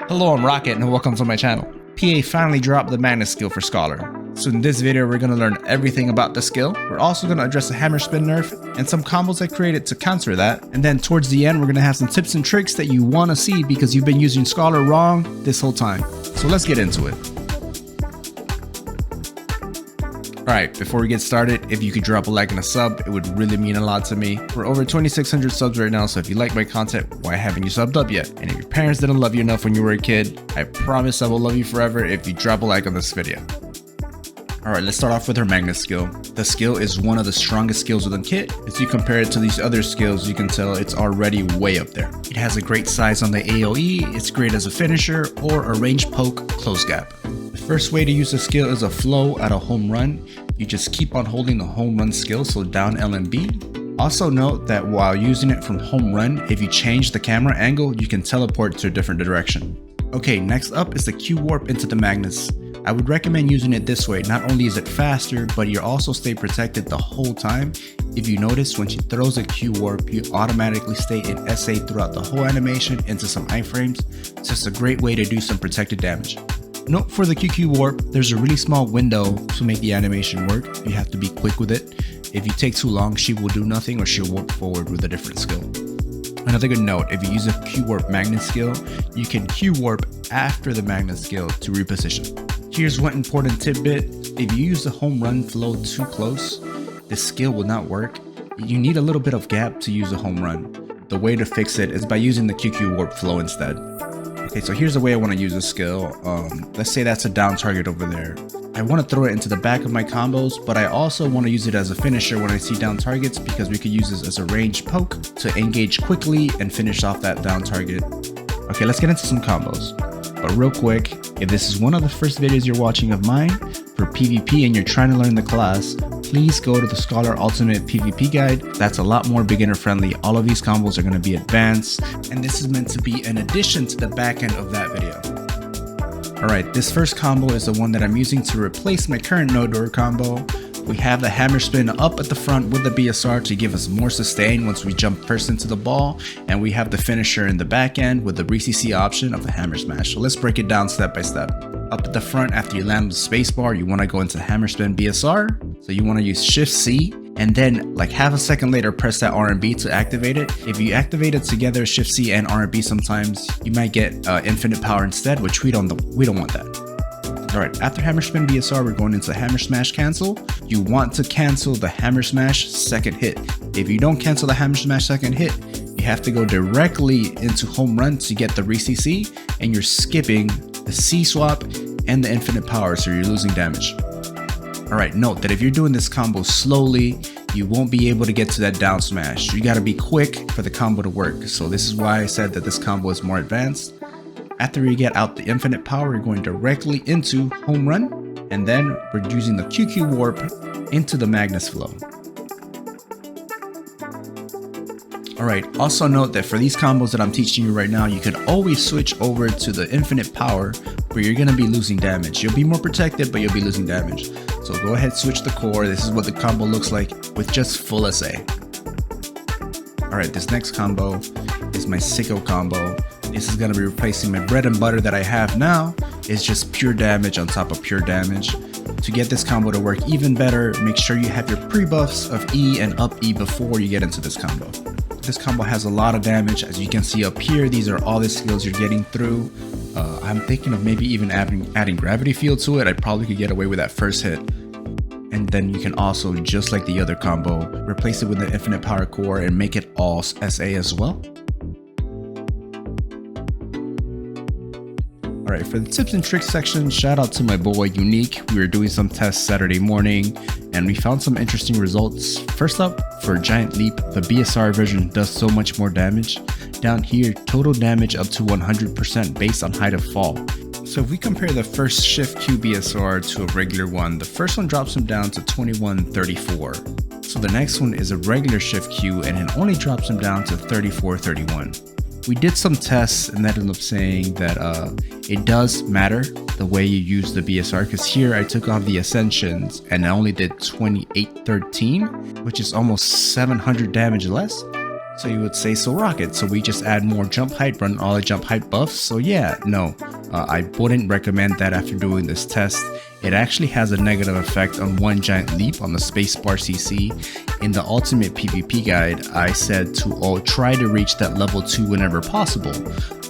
Hello, I'm Rocket and welcome to my channel. PA finally dropped the Magnus skill for Scholar. So in this video we're going to learn everything about the skill. We're also going to address the hammer spin nerf and some combos I created to counter that. And then towards the end we're going to have some tips and tricks that you want to see because you've been using Scholar wrong this whole time. So let's get into it. Alright, before we get started, if you could drop a like and a sub, it would really mean a lot to me. We're over 2,600 subs right now, so if you like my content, why haven't you subbed up yet? And if your parents didn't love you enough when you were a kid, I promise I will love you forever if you drop a like on this video. Alright, let's start off with her Magnus skill. The skill is one of the strongest skills within Kit. As you compare it to these other skills, you can tell it's already way up there. It has a great size on the AoE, it's great as a finisher or a range poke close gap. The first way to use the skill is a flow at a home run. You just keep on holding the home run skill, so down LMB. Also note that while using it from home run, if you change the camera angle, you can teleport to a different direction. Okay, next up is the Q warp into the Magnus. I would recommend using it this way. Not only is it faster, but you also stay protected the whole time. If you notice, when she throws a Q warp, you automatically stay in SA throughout the whole animation into some iframes. It's just a great way to do some protected damage. Note for the QQ warp, there's a really small window to make the animation work. You have to be quick with it. If you take too long, she will do nothing or she'll warp forward with a different skill. Another good note, if you use a Q warp Magnus skill, you can Q warp after the Magnus skill to reposition. Here's one important tidbit. If you use the home run flow too close, this skill will not work. You need a little bit of gap to use a home run. The way to fix it is by using the QQ warp flow instead. Okay, so here's the way I want to use this skill. Let's say that's a down target over there. I want to throw it into the back of my combos, but I also want to use it as a finisher when I see down targets because we could use this as a range poke to engage quickly and finish off that down target. Okay, let's get into some combos. But real quick, if this is one of the first videos you're watching of mine for PvP and you're trying to learn the class, please go to the Scholar Ultimate PvP guide. That's a lot more beginner friendly. All of these combos are going to be advanced, and this is meant to be an addition to the back end of that video. Alright, this first combo is the one that I'm using to replace my current Nodewar combo. We have the hammer spin up at the front with the BSR to give us more sustain once we jump first into the ball, and we have the finisher in the back end with the re-CC option of the hammer smash. So let's break it down step by step. Up at the front, after you land with the spacebar, you want to go into hammer spin BSR. So you want to use Shift C, and then like half a second later press that R&B to activate it. If you activate it together, Shift C and R&B, sometimes you might get infinite power instead, which we don't want that. Alright, after hammer spin BSR, we're going into hammer smash cancel. You want to cancel the hammer smash second hit. If you don't cancel the hammer smash second hit, you have to go directly into home run to get the re-CC, and you're skipping the C swap and the infinite power, so you're losing damage. Alright, note that if you're doing this combo slowly, you won't be able to get to that down smash. You gotta be quick for the combo to work. So this is why I said that this combo is more advanced. After you get out the infinite power, you're going directly into home run, and then we're using the QQ warp into the Magnus flow. Alright, also note that for these combos that I'm teaching you right now, you can always switch over to the infinite power where you're going to be losing damage. You'll be more protected, but you'll be losing damage. So go ahead, switch the core. This is what the combo looks like with just full SA. Alright, this next combo is my sicko combo. This is going to be replacing my bread and butter that I have now. It's just pure damage on top of pure damage. To get this combo to work even better, make sure you have your pre-buffs of E and up E before you get into this combo. This combo has a lot of damage. As you can see up here, these are all the skills you're getting through. I'm thinking of maybe even adding gravity field to it. I probably could get away with that first hit. And then you can also, just like the other combo, replace it with the infinite power core and make it all SA as well. Alright, for the tips and tricks section, shout out to my boy Unique. We were doing some tests Saturday morning and we found some interesting results. First up, for Giant Leap, the BSR version does so much more damage. Down here, total damage up to 100% based on height of fall. So if we compare the first Shift Q BSR to a regular one, the first one drops him down to 2134. So the next one is a regular Shift Q and it only drops him down to 3431. We did some tests and that ended up saying that it does matter the way you use the BSR, because here I took off the Ascensions and I only did 2813, which is almost 700 damage less. So you would say, so rocket, so we just add more jump height, run all the jump height buffs? So yeah, no, I wouldn't recommend that after doing this test. It actually has a negative effect on one giant leap on the spacebar CC. In the ultimate PvP guide, I said to try to reach that level 2 whenever possible.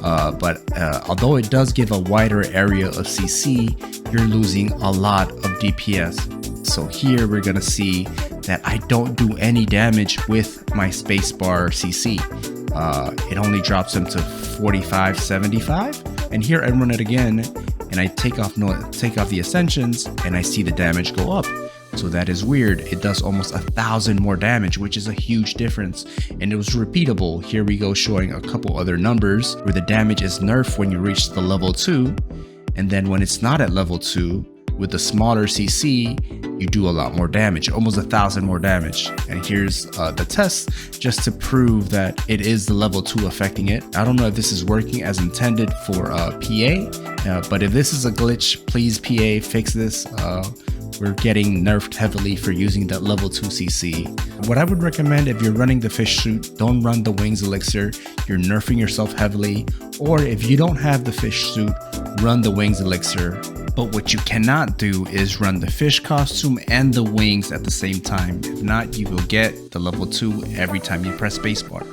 But although it does give a wider area of CC, you're losing a lot of DPS. So here we're gonna see that I don't do any damage with my spacebar CC. It only drops them to 45, 75. And here I run it again and I take off the ascensions and I see the damage go up. So that is weird. It does almost 1,000 more damage, which is a huge difference. And it was repeatable. Here we go, showing a couple other numbers where the damage is nerfed when you reach the level 2. And then when it's not at level 2, with the smaller CC, you do a lot more damage, almost 1,000 more damage. And here's the test just to prove that it is the level 2 affecting it. I don't know if this is working as intended for PA, but if this is a glitch, please PA fix this. We're getting nerfed heavily for using that level 2 CC. What I would recommend if you're running the fish suit, don't run the wings elixir. You're nerfing yourself heavily. Or if you don't have the fish suit, run the wings elixir. But what you cannot do is run the fish costume and the wings at the same time. If not, you will get the level 2 every time you press spacebar.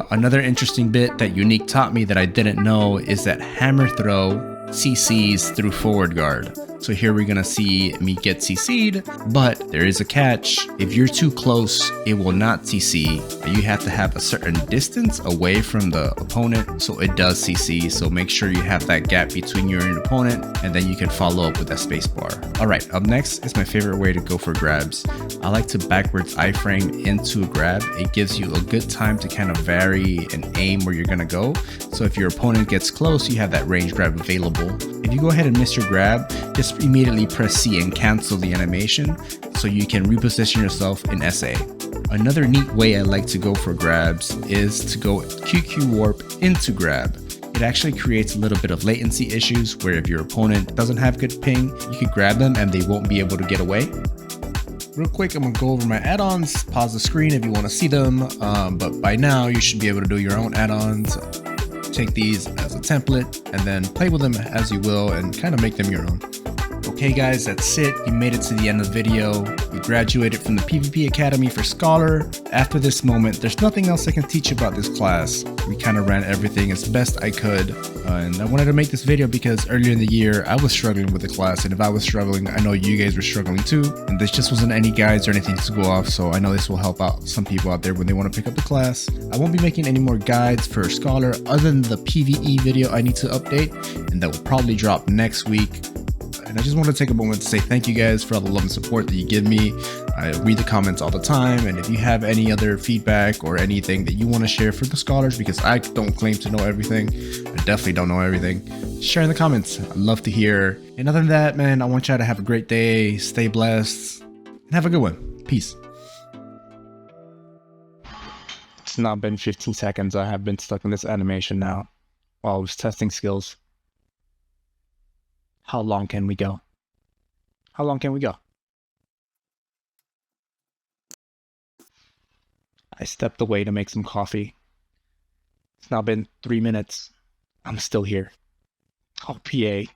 Another interesting bit that Unique taught me that I didn't know is that hammer throw CCs through forward guard. So here we're gonna see me get CC'd, but there is a catch. If you're too close, it will not CC. You have to have a certain distance away from the opponent so it does CC. So make sure you have that gap between you and your opponent, and then you can follow up with that spacebar. All right, up next is my favorite way to go for grabs. I like to backwards iframe into a grab. It gives you a good time to kind of vary and aim where you're gonna go. So if your opponent gets close, you have that range grab available. If you go ahead and miss your grab, just immediately press C and cancel the animation so you can reposition yourself in SA. Another neat way I like to go for grabs is to go QQ warp into grab. It actually creates a little bit of latency issues where if your opponent doesn't have good ping, you can grab them and they won't be able to get away. Real quick, I'm gonna go over my add-ons, pause the screen if you wanna see them, but by now you should be able to do your own add-ons. Take these as a template and then play with them as you will and kind of make them your own. Okay guys, that's it. You made it to the end of the video. You graduated from the PvP Academy for Scholar. After this moment, there's nothing else I can teach you about this class. We kind of ran everything as best I could. And I wanted to make this video because earlier in the year, I was struggling with the class. And if I was struggling, I know you guys were struggling too. And this just wasn't any guides or anything to go off. So I know this will help out some people out there when they want to pick up the class. I won't be making any more guides for Scholar other than the PvE video I need to update. And that will probably drop next week. And I just want to take a moment to say thank you guys for all the love and support that you give me. I read the comments all the time, and if you have any other feedback or anything that you want to share for the scholars, because I don't claim to know everything, I definitely don't know everything, share in the comments. I'd love to hear. And other than that, man, I want y'all to have a great day, stay blessed, and have a good one. Peace. It's not been 15 seconds. I have been stuck in this animation now while I was testing skills. How long can we go? How long can we go? I stepped away to make some coffee. It's now been 3 minutes. I'm still here. Oh, PA.